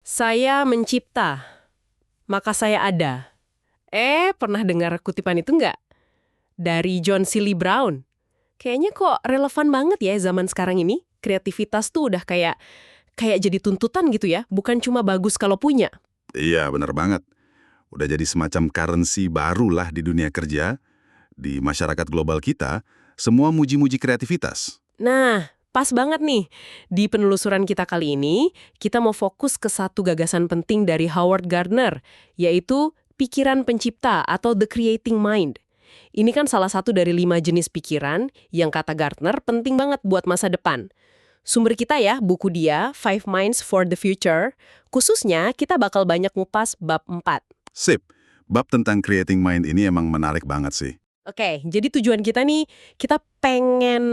Saya mencipta, maka saya ada. Pernah dengar kutipan itu nggak? Dari John C. Lee Brown. Kayaknya kok relevan banget ya zaman sekarang ini. Kreativitas tuh udah kayak jadi tuntutan gitu ya, bukan cuma bagus kalau punya. Iya, benar banget. Udah jadi semacam currency baru lah di dunia kerja. Di masyarakat global kita, semua muji-muji kreativitas. Nah, pas banget nih. Di penelusuran kita kali ini, kita mau fokus ke satu gagasan penting dari Howard Gardner, yaitu pikiran pencipta atau the creating mind. Ini kan salah satu dari 5 jenis pikiran yang kata Gardner penting banget buat masa depan. Sumber kita ya, buku dia, Five Minds for the Future. Khususnya, kita bakal banyak ngupas bab 4. Sip, bab tentang creating mind ini emang menarik banget sih. Oke, jadi tujuan kita nih, kita pengen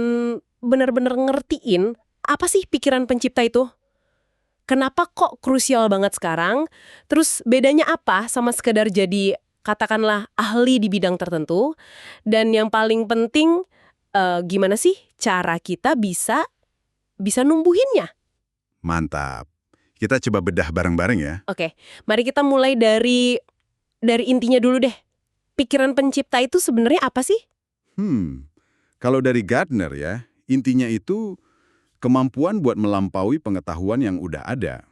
bener-bener ngertiin apa sih pikiran pencipta itu? Kenapa kok krusial banget sekarang? Terus bedanya apa sama sekedar jadi katakanlah ahli di bidang tertentu? Dan yang paling penting, gimana sih cara kita bisa numbuhinnya? Mantap. Kita coba bedah bareng-bareng ya. Oke, mari kita mulai dari intinya dulu deh. Pikiran pencipta itu sebenarnya apa sih? Kalau dari Gardner ya, intinya itu kemampuan buat melampaui pengetahuan yang udah ada.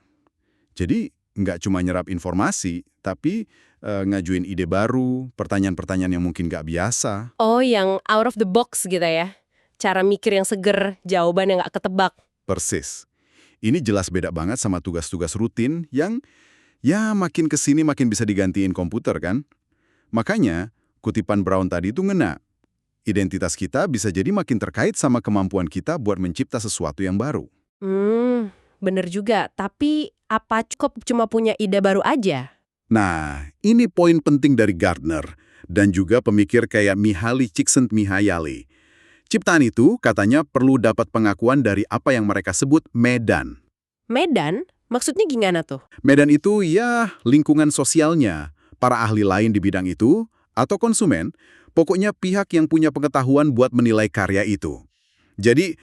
Jadi, nggak cuma nyerap informasi, tapi ngajuin ide baru, pertanyaan-pertanyaan yang mungkin nggak biasa. Oh, yang out of the box gitu ya. Cara mikir yang seger, jawaban yang nggak ketebak. Persis. Ini jelas beda banget sama tugas-tugas rutin yang ya makin kesini makin bisa digantiin komputer kan. Makanya, kutipan Brown tadi itu ngena. Identitas kita bisa jadi makin terkait sama kemampuan kita buat mencipta sesuatu yang baru. Bener juga. Tapi apa cukup cuma punya ide baru aja? Nah, ini poin penting dari Gardner dan juga pemikir kayak Mihaly Csikszentmihalyi. Ciptaan itu katanya perlu dapat pengakuan dari apa yang mereka sebut medan. Medan? Maksudnya gimana tuh? Medan itu ya lingkungan sosialnya, para ahli lain di bidang itu, atau konsumen, pokoknya pihak yang punya pengetahuan buat menilai karya itu. Jadi,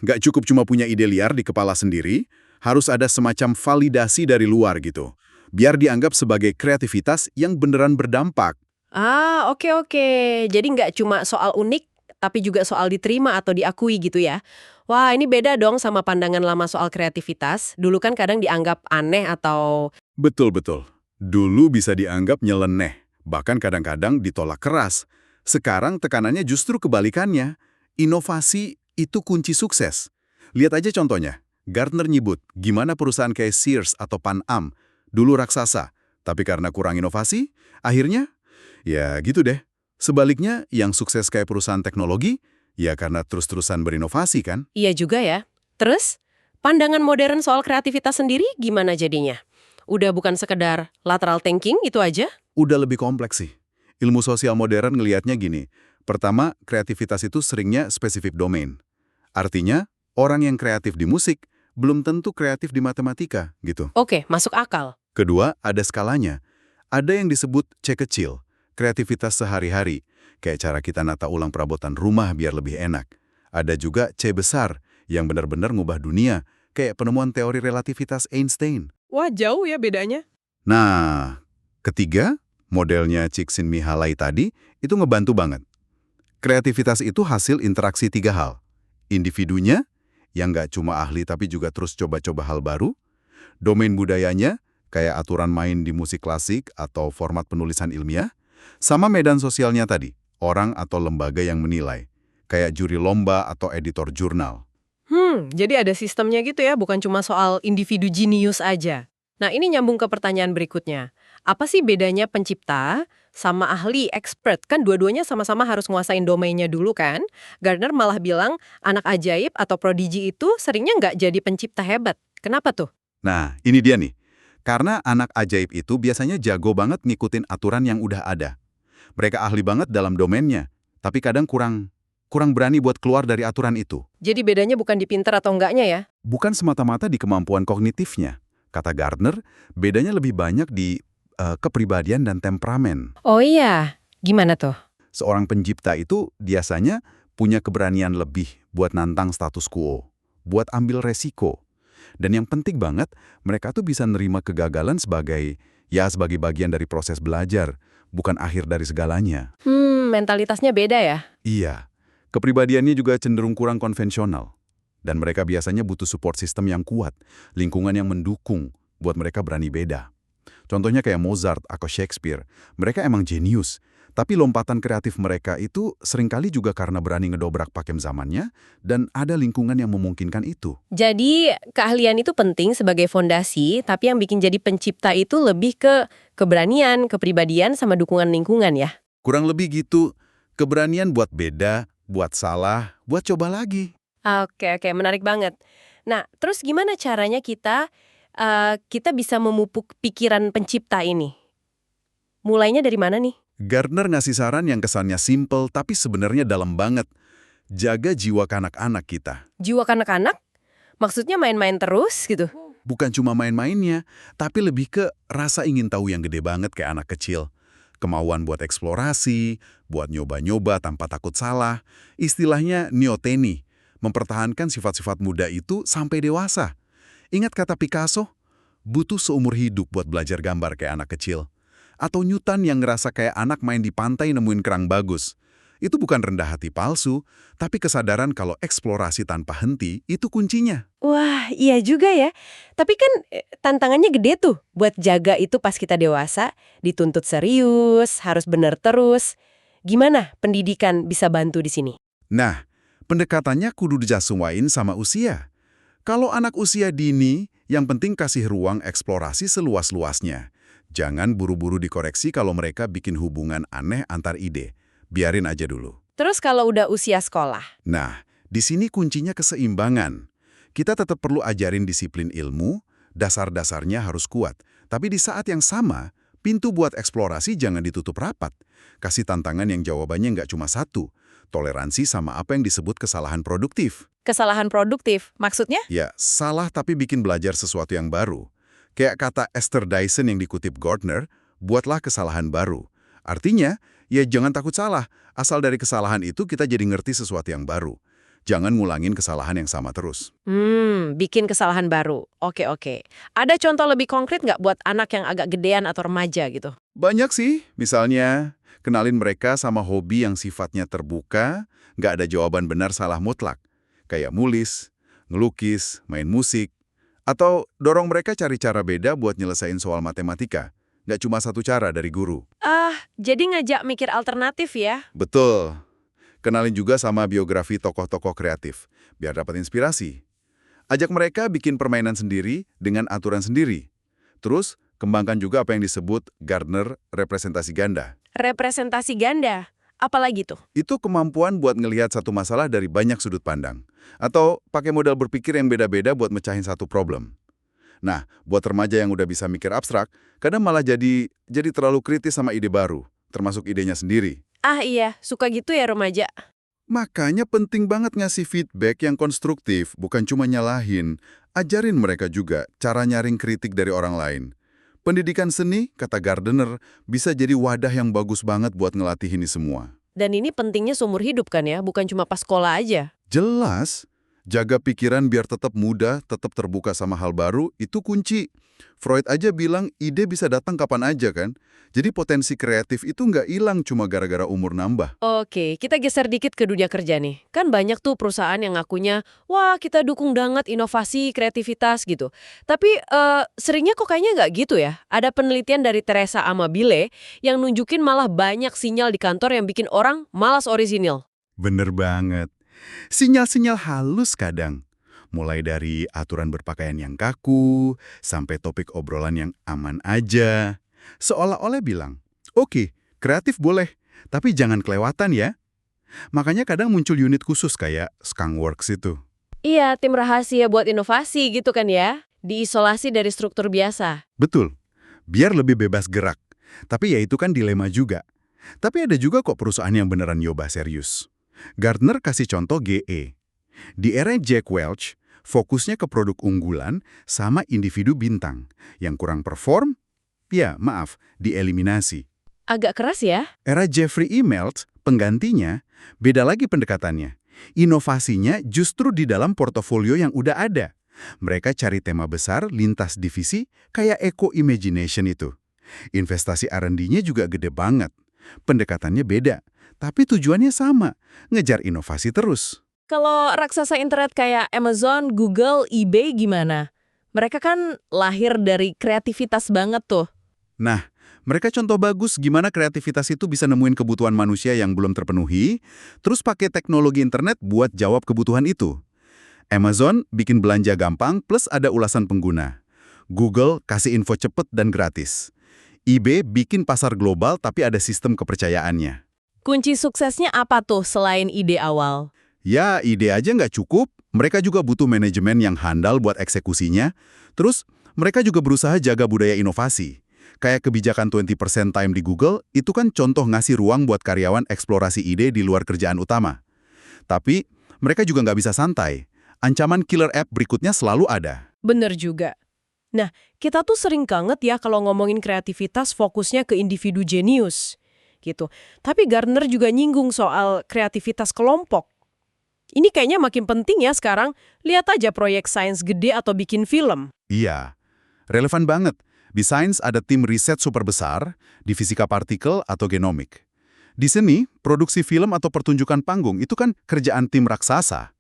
nggak cukup cuma punya ide liar di kepala sendiri, harus ada semacam validasi dari luar gitu. Biar dianggap sebagai kreativitas yang beneran berdampak. Oke. Jadi nggak cuma soal unik, tapi juga soal diterima atau diakui gitu ya. Wah, ini beda dong sama pandangan lama soal kreativitas. Dulu kan kadang dianggap aneh atau... Betul-betul. Dulu bisa dianggap nyeleneh, bahkan kadang-kadang ditolak keras. Sekarang tekanannya justru kebalikannya. Inovasi itu kunci sukses. Lihat aja contohnya. Gartner nyebut gimana perusahaan kayak Sears atau Pan Am dulu raksasa, tapi karena kurang inovasi, akhirnya ya gitu deh. Sebaliknya, yang sukses kayak perusahaan teknologi, ya karena terus-terusan berinovasi kan? Iya juga ya. Terus, pandangan modern soal kreativitas sendiri gimana jadinya? Udah bukan sekedar lateral thinking itu aja? Udah lebih kompleks sih. Ilmu sosial modern ngelihatnya gini. Pertama, kreativitas itu seringnya spesifik domain. Artinya, orang yang kreatif di musik belum tentu kreatif di matematika, gitu. Oke, masuk akal. Kedua, ada skalanya. Ada yang disebut C kecil, kreativitas sehari-hari, kayak cara kita nata ulang perabotan rumah biar lebih enak. Ada juga C besar, yang benar-benar ngubah dunia, kayak penemuan teori relativitas Einstein. Wah, jauh ya bedanya. Nah, ketiga, modelnya Csikszentmihalyi tadi, itu ngebantu banget. Kreativitas itu hasil interaksi 3 hal. Individunya, yang nggak cuma ahli tapi juga terus coba-coba hal baru. Domain budayanya, kayak aturan main di musik klasik atau format penulisan ilmiah. Sama medan sosialnya tadi, orang atau lembaga yang menilai. Kayak juri lomba atau editor jurnal. Jadi ada sistemnya gitu ya, bukan cuma soal individu jenius aja. Nah, ini nyambung ke pertanyaan berikutnya. Apa sih bedanya pencipta sama ahli expert? Kan dua-duanya sama-sama harus nguasain domainnya dulu kan? Gardner malah bilang anak ajaib atau prodigi itu seringnya nggak jadi pencipta hebat. Kenapa tuh? Nah, ini dia nih. Karena anak ajaib itu biasanya jago banget ngikutin aturan yang udah ada. Mereka ahli banget dalam domainnya, tapi kadang kurang berani buat keluar dari aturan itu. Jadi bedanya bukan di pinter atau enggaknya ya? Bukan semata-mata di kemampuan kognitifnya. Kata Gardner, bedanya lebih banyak di kepribadian dan temperamen. Oh iya, gimana tuh? Seorang pencipta itu biasanya punya keberanian lebih buat nantang status quo, buat ambil resiko. Dan yang penting banget, mereka tuh bisa nerima kegagalan sebagai bagian dari proses belajar, bukan akhir dari segalanya. Mentalitasnya beda ya? Iya, kepribadiannya juga cenderung kurang konvensional. Dan mereka biasanya butuh support system yang kuat, lingkungan yang mendukung, buat mereka berani beda. Contohnya kayak Mozart atau Shakespeare, mereka emang jenius, tapi lompatan kreatif mereka itu seringkali juga karena berani ngedobrak pakem zamannya, dan ada lingkungan yang memungkinkan itu. Jadi keahlian itu penting sebagai fondasi, tapi yang bikin jadi pencipta itu lebih ke keberanian, kepribadian, sama dukungan lingkungan ya? Kurang lebih gitu, keberanian buat beda, buat salah, buat coba lagi. Oke, menarik banget. Nah, terus gimana caranya kita bisa memupuk pikiran pencipta ini? Mulainya dari mana nih? Gardner ngasih saran yang kesannya simple tapi sebenarnya dalam banget. Jaga jiwa kanak-anak kita. Jiwa kanak-kanak? Maksudnya main-main terus gitu? Bukan cuma main-mainnya, tapi lebih ke rasa ingin tahu yang gede banget kayak anak kecil. Kemauan buat eksplorasi, buat nyoba-nyoba tanpa takut salah. Istilahnya neoteni, mempertahankan sifat-sifat muda itu sampai dewasa. Ingat kata Picasso? Butuh seumur hidup buat belajar gambar kayak anak kecil. Atau Newton yang ngerasa kayak anak main di pantai nemuin kerang bagus. Itu bukan rendah hati palsu, tapi kesadaran kalau eksplorasi tanpa henti itu kuncinya. Wah, iya juga ya. Tapi kan tantangannya gede tuh buat jaga itu pas kita dewasa, dituntut serius, harus bener terus. Gimana pendidikan bisa bantu di sini? Nah, pendekatannya kudu disesuaiin sama usia. Kalau anak usia dini, yang penting kasih ruang eksplorasi seluas-luasnya. Jangan buru-buru dikoreksi kalau mereka bikin hubungan aneh antar ide. Biarin aja dulu. Terus kalau udah usia sekolah? Nah, di sini kuncinya keseimbangan. Kita tetap perlu ajarin disiplin ilmu, dasar-dasarnya harus kuat. Tapi di saat yang sama, pintu buat eksplorasi jangan ditutup rapat. Kasih tantangan yang jawabannya nggak cuma satu. Toleransi sama apa yang disebut kesalahan produktif. Kesalahan produktif, maksudnya? Ya, salah tapi bikin belajar sesuatu yang baru. Kayak kata Esther Dyson yang dikutip Gardner, buatlah kesalahan baru. Artinya, ya jangan takut salah. Asal dari kesalahan itu kita jadi ngerti sesuatu yang baru. Jangan ngulangin kesalahan yang sama terus. Bikin kesalahan baru. Oke. Ada contoh lebih konkret nggak buat anak yang agak gedean atau remaja gitu? Banyak sih, misalnya kenalin mereka sama hobi yang sifatnya terbuka, nggak ada jawaban benar salah mutlak. Kayak nulis, ngelukis, main musik, atau dorong mereka cari cara beda buat nyelesain soal matematika. Nggak cuma satu cara dari guru. Jadi ngajak mikir alternatif ya? Betul. Kenalin juga sama biografi tokoh-tokoh kreatif, biar dapat inspirasi. Ajak mereka bikin permainan sendiri dengan aturan sendiri. Terus, kembangkan juga apa yang disebut Gardner representasi ganda. Representasi ganda? Apalagi tuh? Itu kemampuan buat ngelihat satu masalah dari banyak sudut pandang. Atau pakai model berpikir yang beda-beda buat mecahin satu problem. Nah, buat remaja yang udah bisa mikir abstrak, kadang malah jadi terlalu kritis sama ide baru, termasuk idenya sendiri. Iya, suka gitu ya remaja. Makanya penting banget ngasih feedback yang konstruktif, bukan cuma nyalahin. Ajarin mereka juga cara nyaring kritik dari orang lain. Pendidikan seni, kata Gardner, bisa jadi wadah yang bagus banget buat ngelatih ini semua. Dan ini pentingnya seumur hidup kan ya, bukan cuma pas sekolah aja. Jelas, jaga pikiran biar tetap muda, tetap terbuka sama hal baru, itu kunci. Freud aja bilang ide bisa datang kapan aja kan? Jadi potensi kreatif itu nggak hilang cuma gara-gara umur nambah. Oke, kita geser dikit ke dunia kerja nih. Kan banyak tuh perusahaan yang ngakunya, wah kita dukung banget inovasi, kreativitas gitu. Tapi seringnya kok kayaknya nggak gitu ya. Ada penelitian dari Teresa Amabile yang nunjukin malah banyak sinyal di kantor yang bikin orang malas orisinil. Bener banget. Sinyal-sinyal halus kadang. Mulai dari aturan berpakaian yang kaku, sampai topik obrolan yang aman aja. Seolah-olah bilang, oke, kreatif boleh, tapi jangan kelewatan ya. Makanya kadang muncul unit khusus kayak Skunkworks itu. Iya, tim rahasia buat inovasi gitu kan ya. Diisolasi dari struktur biasa. Betul, biar lebih bebas gerak. Tapi ya itu kan dilema juga. Tapi ada juga kok perusahaan yang beneran nyoba serius. Gardner kasih contoh GE. Di era Jack Welch, fokusnya ke produk unggulan sama individu bintang. Yang kurang perform, dieliminasi. Agak keras ya? Era Jeffrey Immelt, penggantinya, beda lagi pendekatannya. Inovasinya justru di dalam portofolio yang udah ada. Mereka cari tema besar lintas divisi kayak eco-imagination itu. Investasi R&D-nya juga gede banget. Pendekatannya beda, tapi tujuannya sama, ngejar inovasi terus. Kalau raksasa internet kayak Amazon, Google, eBay gimana? Mereka kan lahir dari kreativitas banget tuh. Nah, mereka contoh bagus gimana kreativitas itu bisa nemuin kebutuhan manusia yang belum terpenuhi, terus pakai teknologi internet buat jawab kebutuhan itu. Amazon bikin belanja gampang plus ada ulasan pengguna. Google kasih info cepet dan gratis. eBay bikin pasar global tapi ada sistem kepercayaannya. Kunci suksesnya apa tuh selain ide awal? Ya, ide aja nggak cukup, mereka juga butuh manajemen yang handal buat eksekusinya. Terus, mereka juga berusaha jaga budaya inovasi. Kayak kebijakan 20% time di Google, itu kan contoh ngasih ruang buat karyawan eksplorasi ide di luar kerjaan utama. Tapi, mereka juga nggak bisa santai. Ancaman killer app berikutnya selalu ada. Bener juga. Nah, kita tuh sering banget ya kalau ngomongin kreativitas fokusnya ke individu jenius. Gitu. Tapi Gartner juga nyinggung soal kreativitas kelompok. Ini kayaknya makin penting ya sekarang. Lihat aja proyek sains gede atau bikin film. Iya, relevan banget. Di sains ada tim riset super besar, di fisika partikel atau genomik. Di seni, produksi film atau pertunjukan panggung itu kan kerjaan tim raksasa.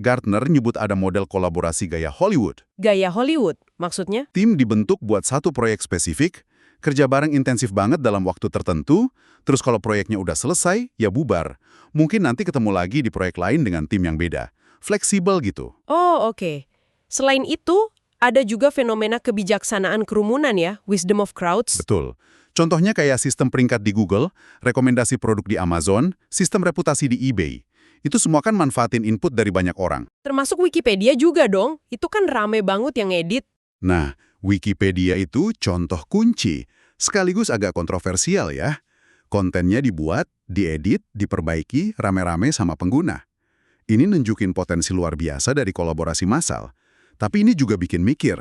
Gartner nyebut ada model kolaborasi gaya Hollywood. Gaya Hollywood, maksudnya? Tim dibentuk buat satu proyek spesifik, kerja bareng intensif banget dalam waktu tertentu, terus kalau proyeknya udah selesai, ya bubar. Mungkin nanti ketemu lagi di proyek lain dengan tim yang beda. Fleksibel gitu. Oh, oke. Selain itu, ada juga fenomena kebijaksanaan kerumunan ya, wisdom of crowds. Betul. Contohnya kayak sistem peringkat di Google, rekomendasi produk di Amazon, sistem reputasi di eBay. Itu semua kan manfaatin input dari banyak orang. Termasuk Wikipedia juga dong. Itu kan rame banget yang edit. Nah, Wikipedia itu contoh kunci, sekaligus agak kontroversial ya. Kontennya dibuat, diedit, diperbaiki rame-rame sama pengguna. Ini nunjukin potensi luar biasa dari kolaborasi massal. Tapi ini juga bikin mikir,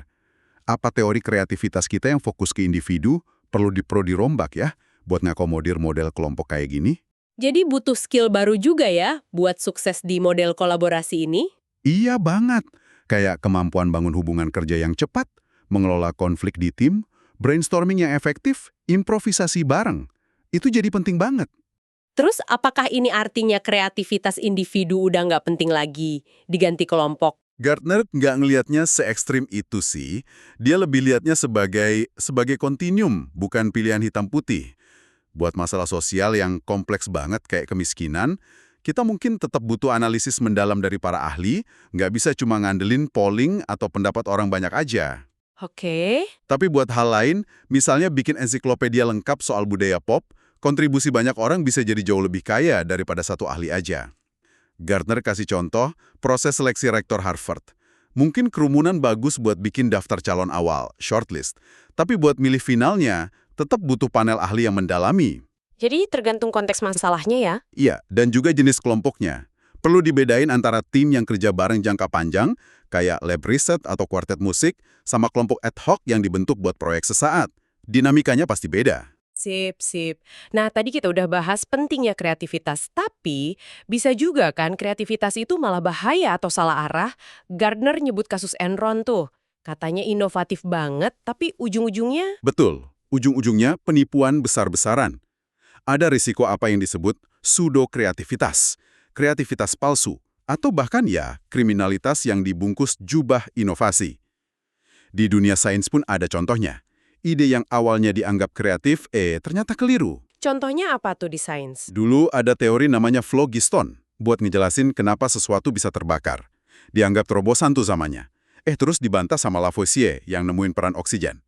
apa teori kreativitas kita yang fokus ke individu perlu dirombak ya, buat ngakomodir model kelompok kayak gini? Jadi butuh skill baru juga ya buat sukses di model kolaborasi ini? Iya banget. Kayak kemampuan bangun hubungan kerja yang cepat, mengelola konflik di tim, brainstorming yang efektif, improvisasi bareng. Itu jadi penting banget. Terus apakah ini artinya kreativitas individu udah nggak penting lagi, diganti kelompok? Gartner nggak ngelihatnya se-ekstrim itu sih. Dia lebih lihatnya sebagai kontinum, bukan pilihan hitam putih. Buat masalah sosial yang kompleks banget kayak kemiskinan, kita mungkin tetap butuh analisis mendalam dari para ahli, nggak bisa cuma ngandelin polling atau pendapat orang banyak aja. Oke. Tapi buat hal lain, misalnya bikin ensiklopedia lengkap soal budaya pop, kontribusi banyak orang bisa jadi jauh lebih kaya daripada satu ahli aja. Gartner kasih contoh, proses seleksi rektor Harvard. Mungkin kerumunan bagus buat bikin daftar calon awal, shortlist. Tapi buat milih finalnya, tetap butuh panel ahli yang mendalami. Jadi tergantung konteks masalahnya ya? Iya, dan juga jenis kelompoknya. Perlu dibedain antara tim yang kerja bareng jangka panjang, kayak lab riset atau kuartet musik, sama kelompok ad hoc yang dibentuk buat proyek sesaat. Dinamikanya pasti beda. Sip. Nah, tadi kita udah bahas pentingnya kreativitas. Tapi, bisa juga kan kreativitas itu malah bahaya atau salah arah. Gartner nyebut kasus Enron tuh. Katanya inovatif banget, tapi ujung-ujungnya... Betul, ujung-ujungnya penipuan besar-besaran. Ada risiko apa yang disebut pseudo-kreativitas, kreativitas palsu, atau bahkan ya kriminalitas yang dibungkus jubah inovasi. Di dunia sains pun ada contohnya. Ide yang awalnya dianggap kreatif, ternyata keliru. Contohnya apa tuh di sains? Dulu ada teori namanya phlogiston, buat ngejelasin kenapa sesuatu bisa terbakar. Dianggap terobosan tuh zamannya. Terus dibantah sama Lavoisier yang nemuin peran oksigen.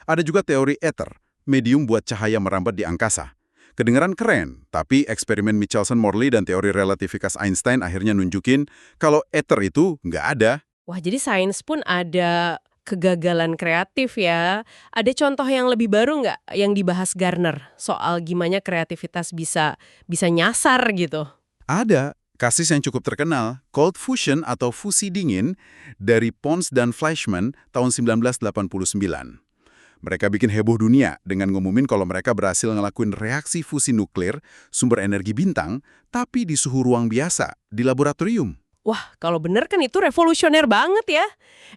Ada juga teori ether, medium buat cahaya merambat di angkasa. Kedengeran keren, tapi eksperimen Michelson-Morley dan teori relativitas Einstein akhirnya nunjukin kalau ether itu nggak ada. Wah, jadi sains pun ada kegagalan kreatif ya. Ada contoh yang lebih baru nggak yang dibahas Gartner soal gimana kreativitas bisa nyasar gitu? Ada. Kasus yang cukup terkenal, cold fusion atau fusi dingin dari Pons dan Fleischmann tahun 1989. Mereka bikin heboh dunia dengan ngumumin kalau mereka berhasil ngelakuin reaksi fusi nuklir sumber energi bintang, tapi di suhu ruang biasa, di laboratorium. Wah, kalau bener kan itu revolusioner banget ya.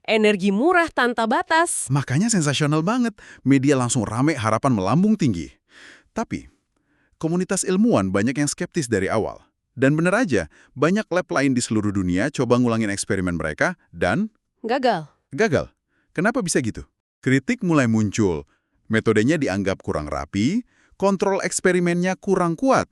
Energi murah tanpa batas. Makanya sensasional banget. Media langsung rame, harapan melambung tinggi. Tapi, komunitas ilmuwan banyak yang skeptis dari awal. Dan bener aja, banyak lab lain di seluruh dunia coba ngulangin eksperimen mereka dan Gagal. gagal. Kenapa bisa gitu? Kritik mulai muncul. Metodenya dianggap kurang rapi, kontrol eksperimennya kurang kuat.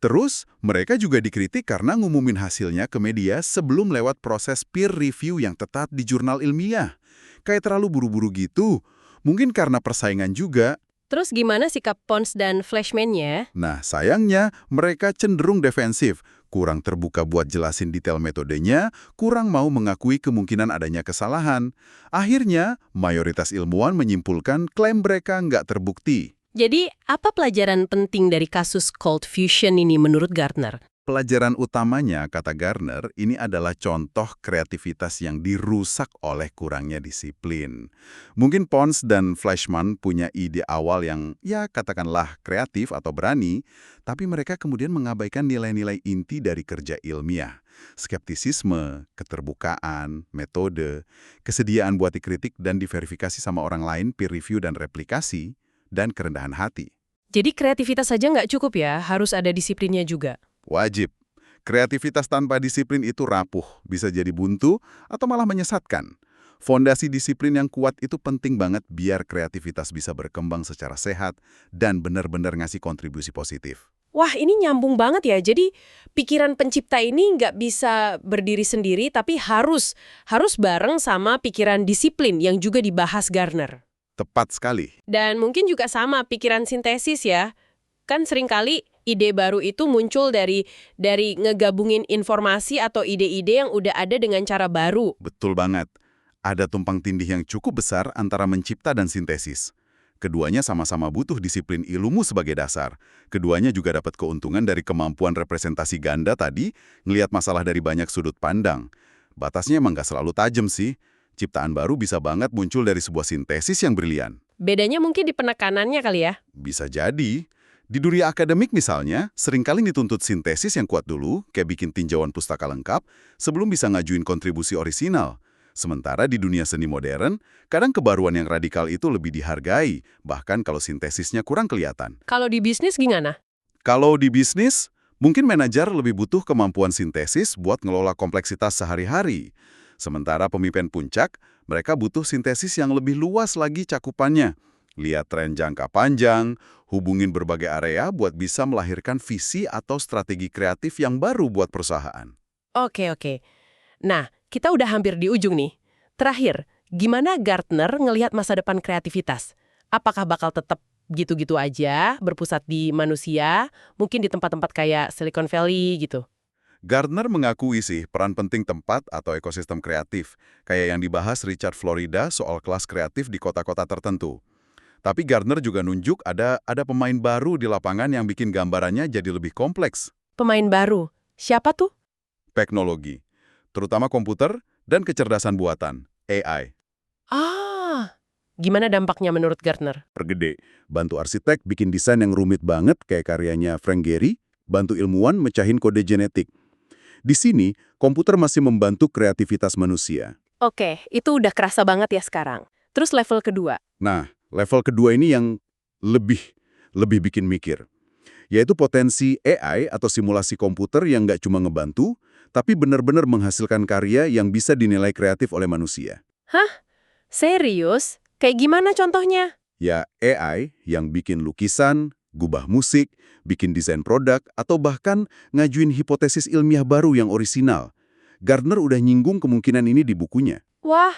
Terus, mereka juga dikritik karena ngumumin hasilnya ke media sebelum lewat proses peer review yang ketat di jurnal ilmiah. Kayak terlalu buru-buru gitu. Mungkin karena persaingan juga. Terus gimana sikap Pons dan Flashman-nya? Nah, sayangnya mereka cenderung defensif, kurang terbuka buat jelasin detail metodenya, kurang mau mengakui kemungkinan adanya kesalahan. Akhirnya, mayoritas ilmuwan menyimpulkan klaim mereka nggak terbukti. Jadi, apa pelajaran penting dari kasus cold fusion ini menurut Gardner? Pelajaran utamanya, kata Gardner, ini adalah contoh kreativitas yang dirusak oleh kurangnya disiplin. Mungkin Pons dan Fleischmann punya ide awal yang, ya katakanlah kreatif atau berani, tapi mereka kemudian mengabaikan nilai-nilai inti dari kerja ilmiah. Skeptisisme, keterbukaan, metode, kesediaan buat dikritik dan diverifikasi sama orang lain, peer review dan replikasi, dan kerendahan hati. Jadi kreativitas saja nggak cukup ya, harus ada disiplinnya juga. Wajib. Kreativitas tanpa disiplin itu rapuh, bisa jadi buntu, atau malah menyesatkan. Fondasi disiplin yang kuat itu penting banget biar kreativitas bisa berkembang secara sehat dan benar-benar ngasih kontribusi positif. Wah, ini nyambung banget ya. Jadi, pikiran pencipta ini nggak bisa berdiri sendiri, tapi harus bareng sama pikiran disiplin yang juga dibahas Gardner. Tepat sekali. Dan mungkin juga sama pikiran sintesis ya. Kan seringkali ide baru itu muncul dari ngegabungin informasi atau ide-ide yang udah ada dengan cara baru. Betul banget. Ada tumpang tindih yang cukup besar antara mencipta dan sintesis. Keduanya sama-sama butuh disiplin ilmu sebagai dasar. Keduanya juga dapat keuntungan dari kemampuan representasi ganda tadi, ngelihat masalah dari banyak sudut pandang. Batasnya emang nggak selalu tajam sih. Ciptaan baru bisa banget muncul dari sebuah sintesis yang brilian. Bedanya mungkin di penekanannya kali ya? Bisa jadi. Di dunia akademik misalnya, seringkali dituntut sintesis yang kuat dulu, kayak bikin tinjauan pustaka lengkap, sebelum bisa ngajuin kontribusi orisinal. Sementara di dunia seni modern, kadang kebaruan yang radikal itu lebih dihargai, bahkan kalau sintesisnya kurang kelihatan. Kalau di bisnis gimana? Kalau di bisnis, mungkin manajer lebih butuh kemampuan sintesis buat ngelola kompleksitas sehari-hari. Sementara pemimpin puncak, mereka butuh sintesis yang lebih luas lagi cakupannya. Lihat tren jangka panjang, hubungin berbagai area buat bisa melahirkan visi atau strategi kreatif yang baru buat perusahaan. Oke. Nah, kita udah hampir di ujung nih. Terakhir, gimana Gardner ngelihat masa depan kreativitas? Apakah bakal tetap gitu-gitu aja, berpusat di manusia, mungkin di tempat-tempat kayak Silicon Valley gitu? Gardner mengakui sih peran penting tempat atau ekosistem kreatif, kayak yang dibahas Richard Florida soal kelas kreatif di kota-kota tertentu. Tapi Gardner juga nunjuk ada pemain baru di lapangan yang bikin gambarannya jadi lebih kompleks. Pemain baru. Siapa tuh? Teknologi, terutama komputer dan kecerdasan buatan, AI. Gimana dampaknya menurut Gardner? Pergede, bantu arsitek bikin desain yang rumit banget kayak karyanya Frank Gehry, bantu ilmuwan mecahin kode genetik. Di sini, komputer masih membantu kreativitas manusia. Oke, itu udah kerasa banget ya sekarang. Terus level kedua. Nah, level kedua ini yang lebih bikin mikir. Yaitu potensi AI atau simulasi komputer yang nggak cuma ngebantu, tapi benar-benar menghasilkan karya yang bisa dinilai kreatif oleh manusia. Hah? Serius? Kayak gimana contohnya? Ya, AI yang bikin lukisan, gubah musik, bikin desain produk, atau bahkan ngajuin hipotesis ilmiah baru yang orisinal. Gardner udah nyinggung kemungkinan ini di bukunya. Wah,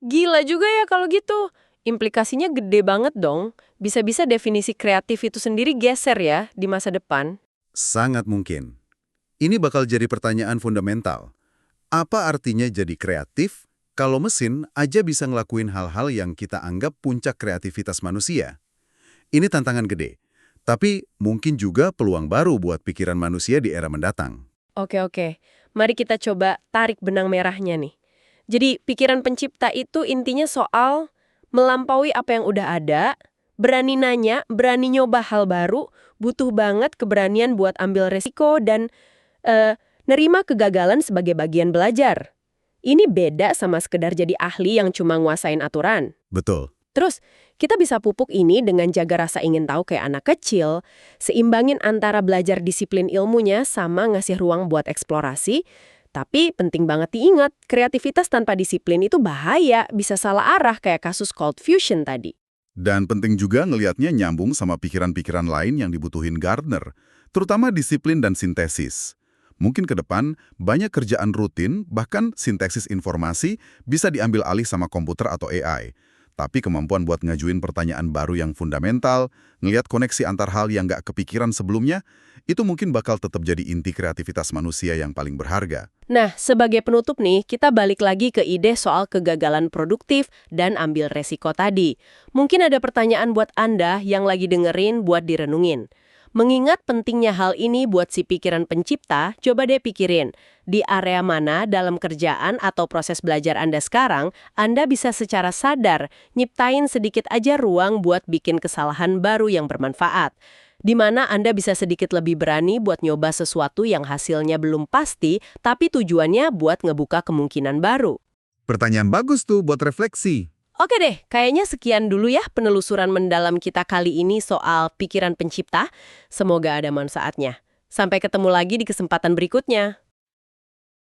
gila juga ya kalau gitu. Implikasinya gede banget dong. Bisa-bisa definisi kreatif itu sendiri geser ya di masa depan. Sangat mungkin. Ini bakal jadi pertanyaan fundamental. Apa artinya jadi kreatif kalau mesin aja bisa ngelakuin hal-hal yang kita anggap puncak kreativitas manusia? Ini tantangan gede. Tapi mungkin juga peluang baru buat pikiran manusia di era mendatang. Oke. Mari kita coba tarik benang merahnya nih. Jadi pikiran pencipta itu intinya soal melampaui apa yang udah ada, berani nanya, berani nyoba hal baru, butuh banget keberanian buat ambil resiko nerima kegagalan sebagai bagian belajar. Ini beda sama sekedar jadi ahli yang cuma nguasain aturan. Betul. Terus, kita bisa pupuk ini dengan jaga rasa ingin tahu kayak anak kecil, seimbangin antara belajar disiplin ilmunya sama ngasih ruang buat eksplorasi, tapi penting banget diingat, kreativitas tanpa disiplin itu bahaya, bisa salah arah kayak kasus cold fusion tadi. Dan penting juga ngelihatnya nyambung sama pikiran-pikiran lain yang dibutuhin Gardner, terutama disiplin dan sintesis. Mungkin ke depan, banyak kerjaan rutin, bahkan sintesis informasi, bisa diambil alih sama komputer atau AI. Tapi kemampuan buat ngajuin pertanyaan baru yang fundamental, ngelihat koneksi antar hal yang nggak kepikiran sebelumnya, itu mungkin bakal tetap jadi inti kreativitas manusia yang paling berharga. Nah, sebagai penutup nih, kita balik lagi ke ide soal kegagalan produktif dan ambil resiko tadi. Mungkin ada pertanyaan buat Anda yang lagi dengerin buat direnungin. Mengingat pentingnya hal ini buat si pikiran pencipta, coba deh pikirin, di area mana dalam kerjaan atau proses belajar Anda sekarang, Anda bisa secara sadar nyiptain sedikit aja ruang buat bikin kesalahan baru yang bermanfaat. Di mana Anda bisa sedikit lebih berani buat nyoba sesuatu yang hasilnya belum pasti, tapi tujuannya buat ngebuka kemungkinan baru. Pertanyaan bagus tuh buat refleksi. Oke deh, kayaknya sekian dulu ya penelusuran mendalam kita kali ini soal pikiran pencipta. Semoga ada manfaatnya. Sampai ketemu lagi di kesempatan berikutnya.